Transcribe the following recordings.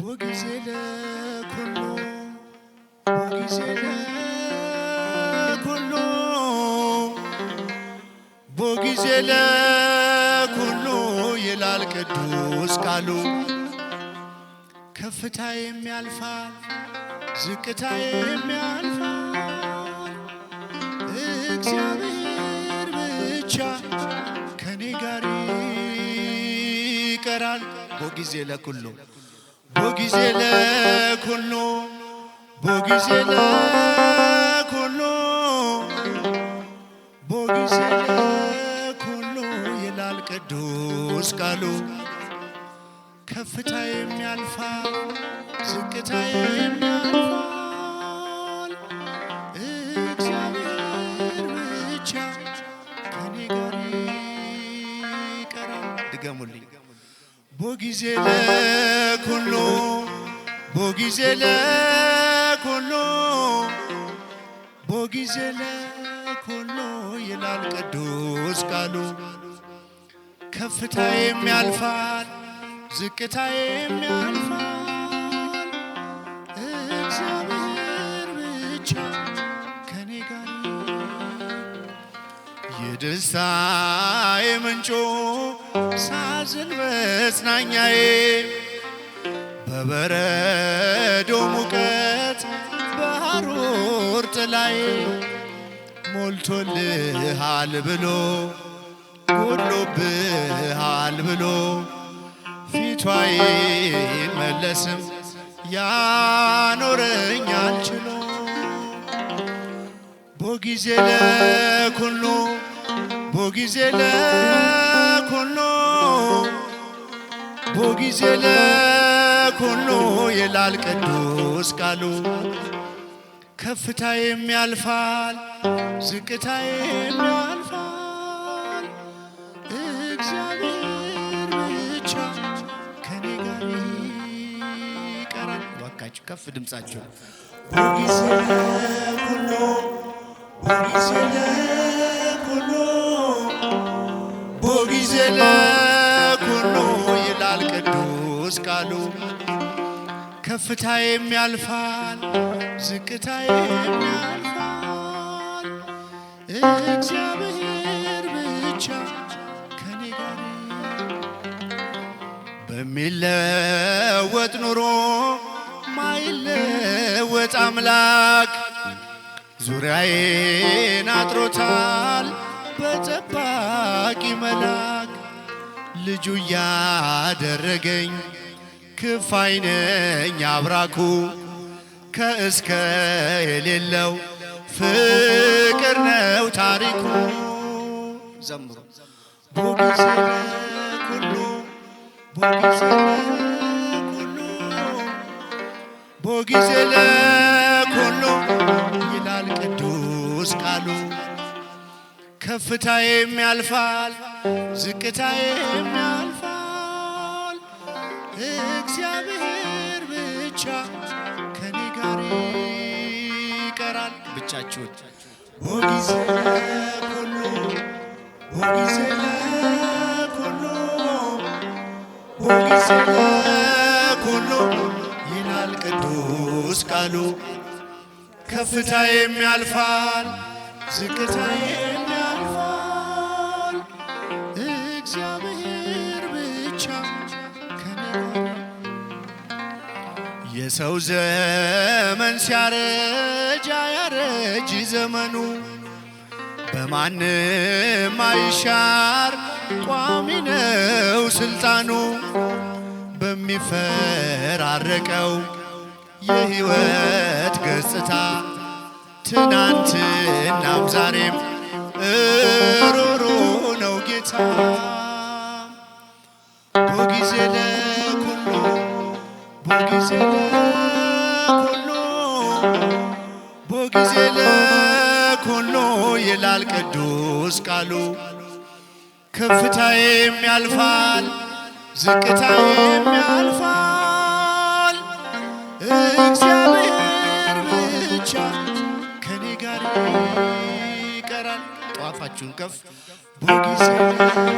ወጊዜ ለኩሉ ወጊዜ ለኩሉ ወጊዜ ለኩሉ ይላል ቅዱስ ቃሉ። ከፍታ የሚያልፋል ዝቅታ የሚያልፋል እግዚአብሔር ብቻ ከኔ ጋር ይቀራል። ወጊዜ ለኩሉ ወጊዜ ለኩሉ ወጊዜ ለኩሉ ወጊዜ ለኩሉ ይላል ቅዱስ ቃሉ። ከፍታ የሚያልፋል ዝቅታ የሚያልፋል እግዚአብሔር ብቻ ከኔ ጋር ይቀራል። ድገሙልኝ። ወጊዜ ለኩሉ ወጊዜ ለኩሉ ወጊዜ ለኩሉ ይላል ቅዱስ ቃሉ። ከፍታ የሚያልፋል ዝቅታ የሚያልፋል እግዚአብሔር ብቻ ከኔ ጋር የደስታዬ ምንጩ ሳዝን መጽናኛዬ በበረዶ ሙቀት በሐሩር ጥላዬ ሞልቶልሃል ብሎ ጎድሎብሃል ብሎ ፊቷ አይመለስም ያኖረኛል ችሎ። ወጊዜ ለኩሉ ወጊዜ ለኩሉ ወጊዜ ለኩሉ ይላል ቅዱስ ቃሉ። ከፍታ የሚያልፋል ዝቅታ የሚያልፋል እግዚአብሔር ብቻ ከኔ ጋር ይቀራል። ዋካችሁ ከፍ ድምጻችሁ ወጊዜ ለኩሉ ወጊዜ ለኩሉ ወጊዜ ለኩሉ ይላል ቅዱስ ቃሉ። ከፍታ የሚያልፋል ዝቅታ የሚያልፋል እግዚአብሔር ብቻ ከኔ ጋር በሚለወጥ ኑሮ ማይለወጥ አምላክ ዙሪያዬን አጥሮታል በጠባቂ መልአክ ልጁ ያደረገኝ ክፋይ ነኝ አብራኩ ከእስከ የሌለው ፍቅር ነው ታሪኩ። ዘምሩ። ወጊዜ ለኩሉ ወጊዜ ለኩሉ ወጊዜ ለኩሉ ይላል ቅዱስ ቃሉ። ከፍታ የሚያልፋል ዝቅታ የሚያልፋል እግዚአብሔር ብቻ ከኔ ጋር ይቀራል። ብቻችሁን ወጊዜ ለኩሉ ወጊዜ ለኩሉ ወጊዜ ለኩሉ ይላል ቅዱስ ቃሉ። ከፍታ የሚያልፋል ዝቅታ የሚያልፋል እግዚአብሔር ብቻ ከኔ ጋር። የሰው ዘመን ሲያረጅ አያረጅ ዘመኑ በማንም አይሻር ቋሚ ነው ስልጣኑ። በሚፈራረቀው የሕይወት ገጽታ ትናንትናም ዛሬም እሩሩ ነው ጌታ። ወጊዜ ለኩሉ ወጊዜ ለኩሉ ወጊዜ ለኩሉ ይላል ቅዱስ ቃሉ። ከፍታ የሚያልፋል ዝቅታ የሚያልፋል እግዚአብሔር ብቻ ከኔ ጋር ይቀራል። ጧፋችሁን ከፍ ወጊዜ ለኩሉ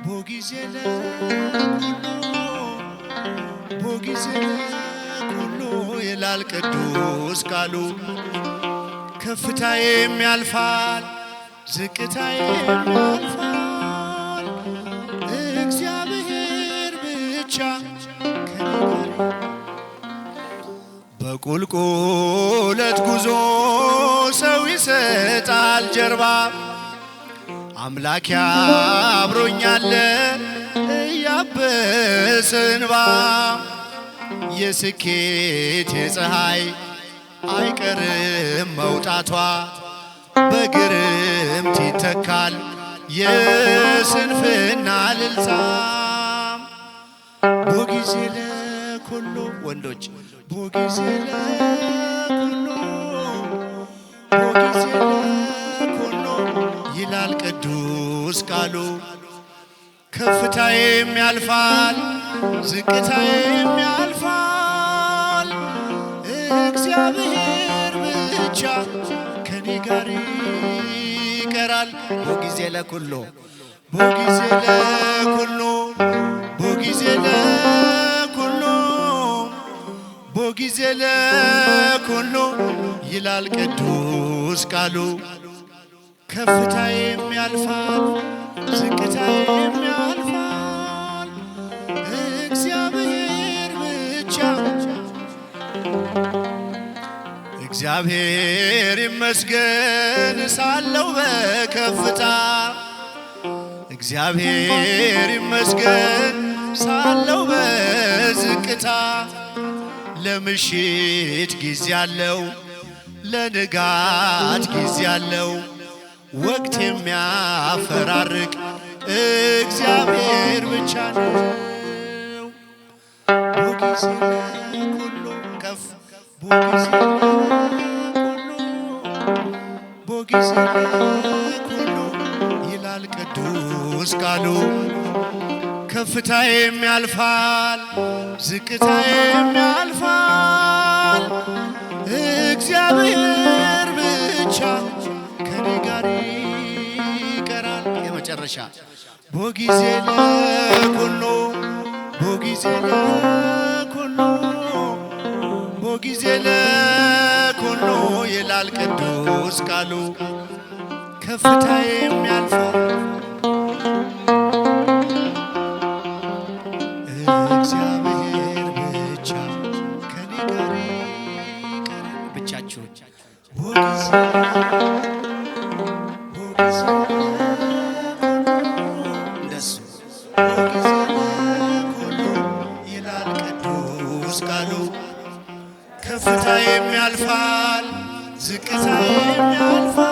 ወጊዜ ለኩሉ በጊዜ ሁሉ ይላል ቅዱስ ቃሉ። ከፍታዬም ያልፋል ዝቅታዬም ያልፋል እግዚአብሔር ብቻ ከኔ ጋር። በቁልቁለት ጉዞ ሰው ይሰጣል ጀርባ፣ አምላክ አብሮኛል እያበሰ እንባ። የስኬት የፀሐይ አይቀርም መውጣቷ፣ በግርምት ይተካል የስንፍና እልልታ። በጊዜ ለኩሉ ወንዶች በጊዜ ለኩሉ በጊዜ ለኩሉ ይላል ቅዱስ ቃሉ። ከፍታዬም ያልፋል ዝቅታዬም ያልፋል እግዚአብሔር ብቻ ከኔ ጋር ይቀራል። በጊዜ ለኩሉ በጊዜ ለኩሉ በጊዜ ለኩሉ በጊዜ ለኩሉ ይላል ቅዱስ ቃሉ። ከፍታዬም ያልፋል ዝቅታዬም ያልፋል እግዚአብሔር ብቻ። እግዚአብሔር ይመስገን ሳለው በከፍታ፣ እግዚአብሔር ይመስገን ሳለው በዝቅታ። ለምሽት ጊዜ አለው ለንጋት ጊዜ አለው፣ ወቅት የሚያፈራርቅ እግዚአብሔር ብቻ ነው። በጊዜ ለኩሉ ከፍ በጊዜ ለኩሉ በጊዜ ለኩሉ ይላል ቅዱስ ቃሉ። ከፍታዬም ያልፋል ዝቅታዬም ያልፋል እግዚአብሔር ብቻ ከኔ ጋር ይቀራል። የመጨረሻ በጊዜ ለኩሉ በጊዜ ለኩሉ በጊዜ ለኩሉ ይላል ቅዱስ ቃሉ። ከፍታዬም ያልፋል እግዚአብሔር ብቻ ከኔ ጋር ይቀራል። ብቻችሁን በጊዜ እንደሱ በጊዜ ለኩሉ ይላል ቅዱስ ቃሉ። ከፍታዬም ያልፋል ዝቅታዬም ያልፋል